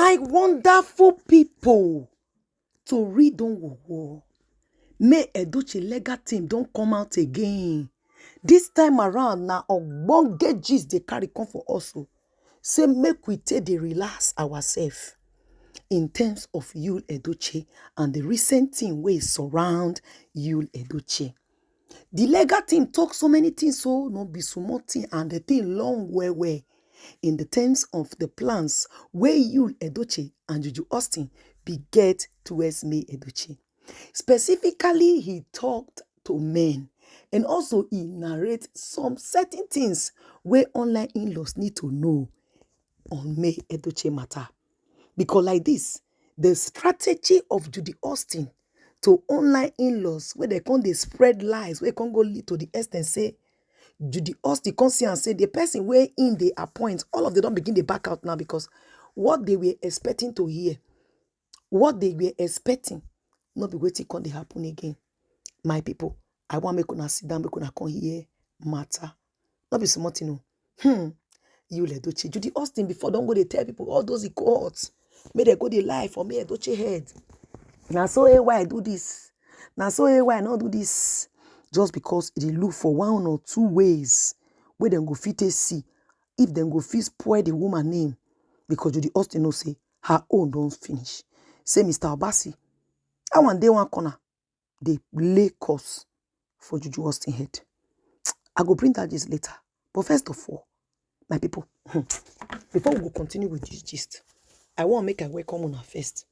My wonderful people, to read on war. May Edochie legal team don't come out again. This time around, now ogbonge gist they carry come for us. Say make we take the relax ourselves in terms of Yul Edochie and the recent thing wey surround Yul Edochie. The legal team talk so many things, so no be small thing, and the thing long well in the terms of the plans where Yul Edochie and Judy Austin be get towards May Edochie. Specifically, he talked to men, and also he narrates some certain things where online in-laws need to know on May Edochie matter. Because like this, the strategy of Judy Austin to online in-laws, where they can't spread lies, where they can't go lead to the extent say, Judy Austin come see and say, the person where in they appoint, all of them don't begin to back out now, because what they were expecting to hear, what they were expecting, not be waiting can they happen again. My people, I want make una sit down, make una come here matter. Not be smart, you know. Yul Edochie, Judy Austin before don't go they tell people all those he cohorts. May they go they lie for May Edochie head. Now so why I do this? Now so why I not do this? Just because they look for one or two ways where they go fit see if they go fit spoil the woman name, because Judy Austin no say her own don't finish. Say Mr. Obasi, I want day one corner, they lay course for Judy Austin head. I go bring that gist later. But first of all, my people, before we go continue with this gist, I want to make a welcome on our first.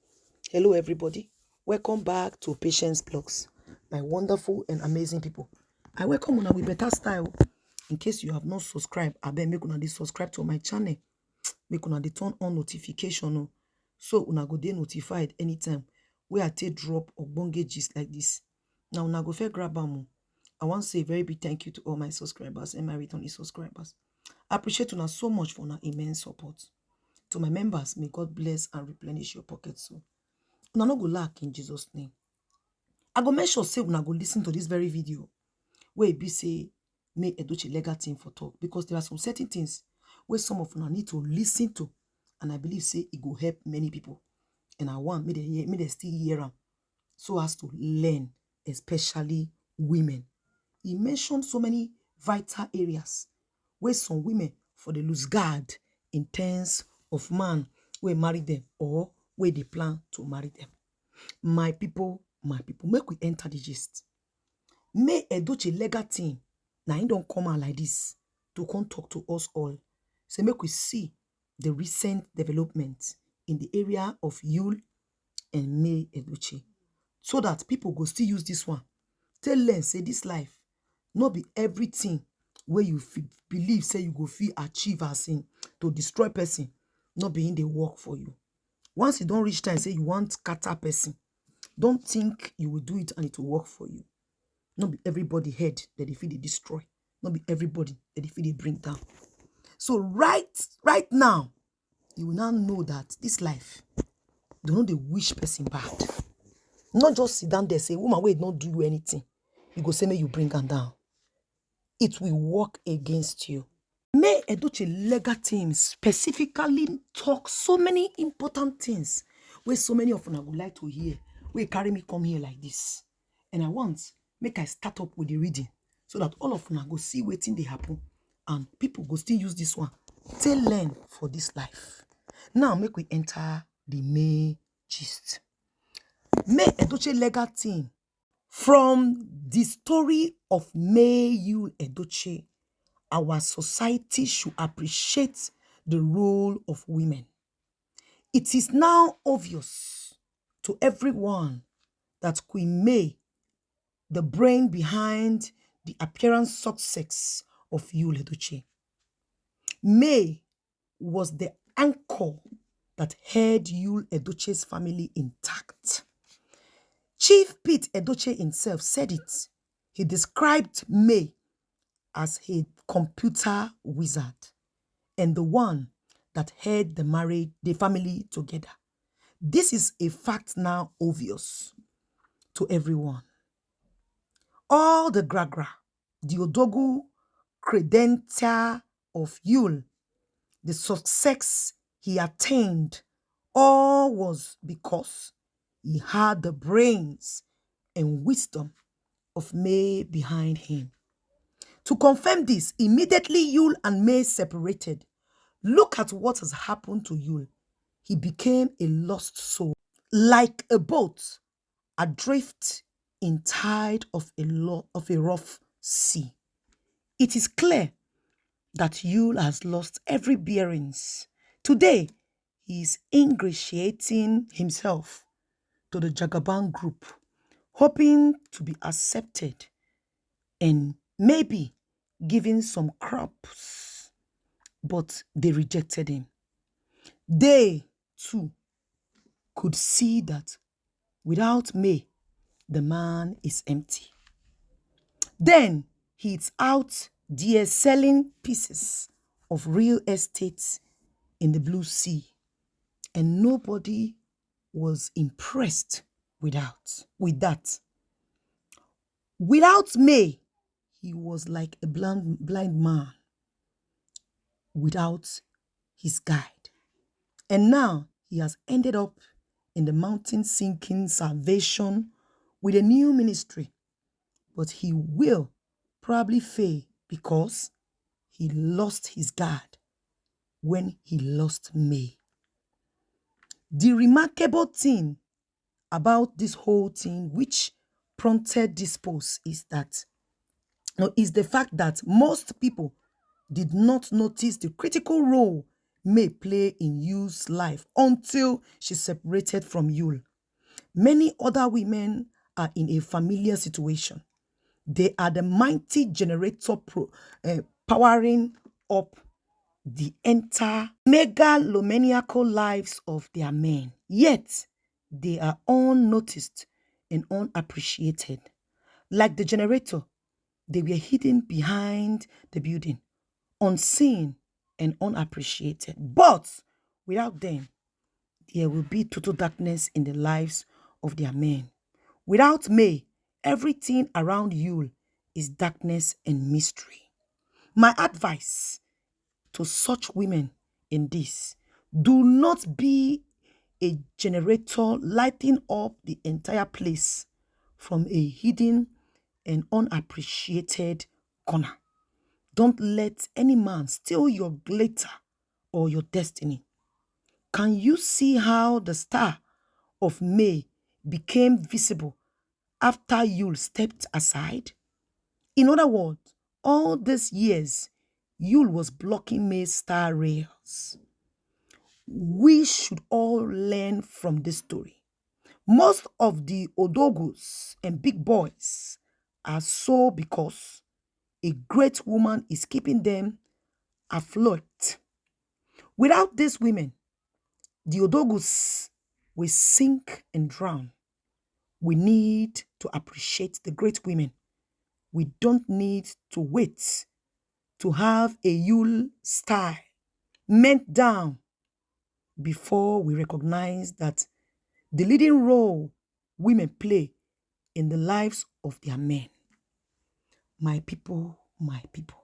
Hello, everybody. Welcome back to Patience Blogs, my wonderful and amazing people. I welcome on with better style. In case you have not subscribed, I beg make una dey subscribe to my channel. Make una dey turn on notification, so una go dey notified anytime where I take drop ogbonge gist like this. Now una go fair grab am. I want to say a very big thank you to all my subscribers and my returning subscribers. I appreciate una so much for una immense support. To my members, may God bless and replenish your pockets. So, una no go lack in Jesus' name. I go make sure say una go listen to this very video where it be say May Edochie legal team for talk, because there are some certain things where some of una need to listen to, and I believe say it go help many people. And I want me they still hear them so as to learn, especially women. He mentioned so many vital areas where some women for the lose guard in terms of man where marry them or where they plan to marry them. My people, make we enter the gist. May Edochie legal team now he don't come out like this to come talk to us all. So make we see the recent developments in the area of Yul and May Edochie, so that people go still use this one. Tell them say this life not be everything where you believe say you go feel achieve as in to destroy person, not being the work for you. Once you don't reach time say you want scatter person, don't think you will do it and it will work for you. Not be everybody head that they feel they destroy. Not be everybody that they feel they bring down. So right now, you will now know that this life, they know they wish person bad. Not just sit down there say, woman, wait, not do you anything. You go say, may you bring them down. It will work against you. May Edochie legal team specifically talk so many important things where so many of them would like to hear. Where carry me come here like this. And I want make I start up with the reading so that all of them go see waiting they happen and people go still use this one. They learn for this life. Now make we enter the May gist. May Edochie legal team. From the story of May Yul Edochie, our society should appreciate the role of women. It is now obvious to everyone that Queenmay, the brain behind the apparent success of Yul Edochie. May was the anchor that held Yul Edochie's family intact. Chief Pete Edochie himself said it. He described May as a computer wizard and the one that held the family together. This is a fact now obvious to everyone. All the gragra, the odogu credential of Yul, the success he attained All was because he had the brains and wisdom of May behind him. To confirm this, immediately Yul and May separated. Look at what has happened to Yul. He became a lost soul, like a boat adrift in tide of a rough sea. It is clear that Yul has lost every bearings. Today, he is ingratiating himself to the Jagaban group, hoping to be accepted and maybe given some crops, but they rejected him. They, too, could see that without May, the man is empty. Then he's out there selling pieces of real estate in the blue sea, and nobody was impressed with that. Without May, he was like a blind man without his guide. And now he has ended up in the mountain sinking salvation with a new ministry. But he will probably fail because he lost his guard when he lost May. The remarkable thing about this whole thing, which prompted this post, is the fact that most people did not notice the critical role May play in Yul's life until she separated from Yul. Many other women are in a familiar situation. They are the mighty generator powering up the entire megalomaniacal lives of their men. Yet, they are unnoticed and unappreciated. Like the generator, they were hidden behind the building, unseen and unappreciated. But without them, there will be total darkness in the lives of their men. Without May, everything around Yul is darkness and mystery. My advice to such women in this: do not be a generator lighting up the entire place from a hidden and unappreciated corner. Don't let any man steal your glitter or your destiny. Can you see how the star of May became visible after Yul stepped aside? In other words, all these years, Yul was blocking May's star rails. We should all learn from this story. Most of the odogos and big boys are so because a great woman is keeping them afloat. Without these women, the odogos will sink and drown. We need to appreciate the great women. We don't need to wait to have a Yule star meant down before we recognize that the leading role women play in the lives of their men. My people, my people.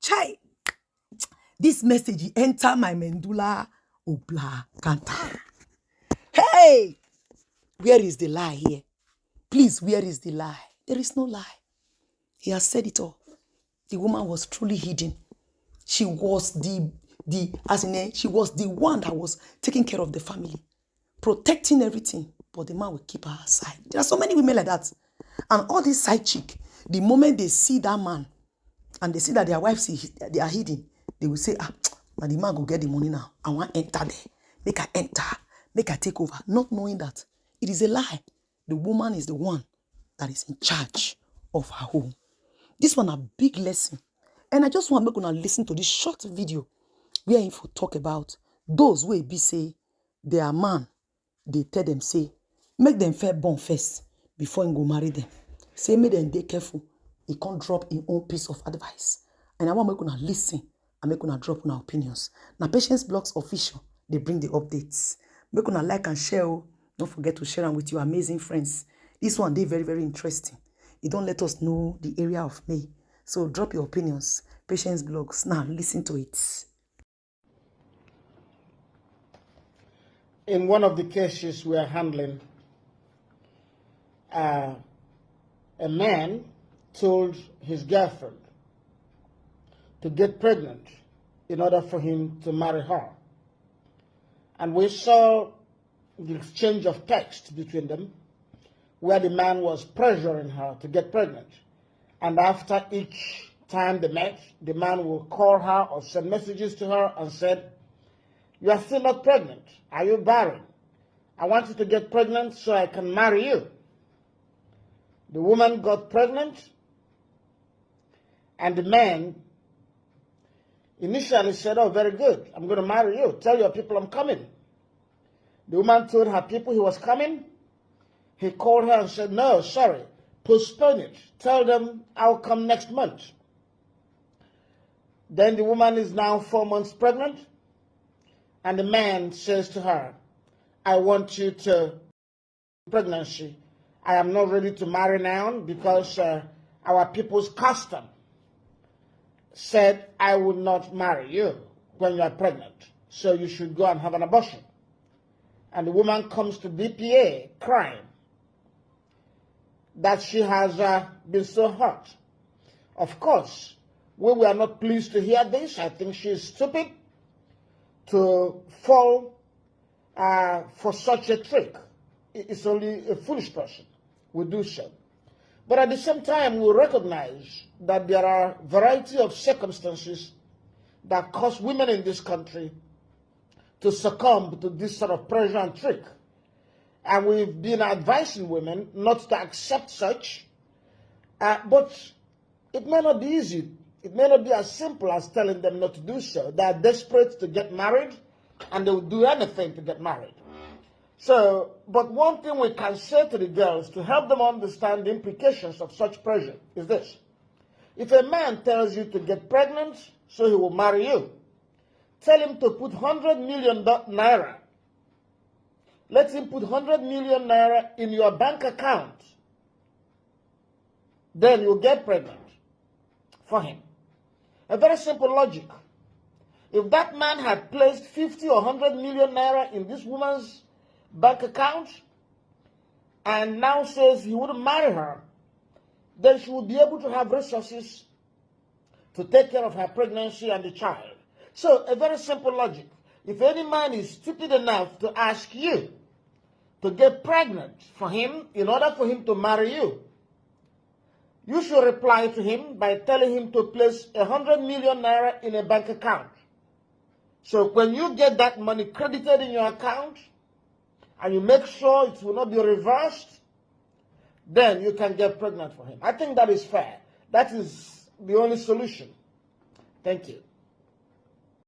Chai! This message enter my medulla oblongata. Hey! Where is the lie here? Please, where is the lie? There is no lie. He has said it all. The woman was truly hidden. She was she was the one that was taking care of the family, protecting everything, but the man will keep her aside. There are so many women like that. And all these side chick, the moment they see that man and they see that their wives they are hidden, they will say, now the man go get the money now. I want to enter there. Make her enter. Make her take over. Not knowing that it is a lie. The woman is the one that is in charge of her home. This one a big lesson. And I just want to make una listen to this short video where info talk about those who be say their man, they tell them, say, make them fair born first before you go marry them. Say, make them dey careful. He can't drop his own piece of advice. And I want to make una listen and make una drop una opinions. Now, Patience Blogs Official, they bring the updates. Make una like and share. Don't forget to share them with your amazing friends. This one, they very, very interesting. You don't let us know the area of May. So drop your opinions. Patience Blogs. Now, listen to it. in one of the cases we are handling, a man told his girlfriend to get pregnant in order for him to marry her. And we saw the exchange of text between them, where the man was pressuring her to get pregnant. And after each time they met, the man will call her or send messages to her and said, "You are still not pregnant. Are you barren? I want you to get pregnant so I can marry you." The woman got pregnant, and the man initially said, "Oh, very good. I'm going to marry you. Tell your people I'm coming." The woman told her people he was coming. He called her and said, "No, sorry, postpone it. Tell them I'll come next month." Then the woman is now 4 months pregnant, and the man says to her, "I want you to pregnancy. I am not ready to marry now because our people's custom said I would not marry you when you are pregnant, so you should go and have an abortion." And the woman comes to DPA crying that she has been so hurt. Of course, we were not pleased to hear this. I think she is stupid to fall for such a trick. It's only a foolish person would do so. But at the same time, we recognize that there are a variety of circumstances that cause women in this country to succumb to this sort of pressure and trick. And we've been advising women not to accept such, but it may not be easy. It may not be as simple as telling them not to do so. They are desperate to get married, and they will do anything to get married. So, but one thing we can say to the girls to help them understand the implications of such pressure is this. If a man tells you to get pregnant so he will marry you, tell him to put 100 million naira. Let him put 100 million naira in your bank account. Then you'll get pregnant for him. A very simple logic. If that man had placed 50 or 100 million naira in this woman's bank account and now says he wouldn't marry her, then she would be able to have resources to take care of her pregnancy and the child. So, a very simple logic. If any man is stupid enough to ask you to get pregnant for him in order for him to marry you, you should reply to him by telling him to place 100 million naira in a bank account. So when you get that money credited in your account, and you make sure it will not be reversed, then you can get pregnant for him. I think that is fair. That is the only solution. Thank you.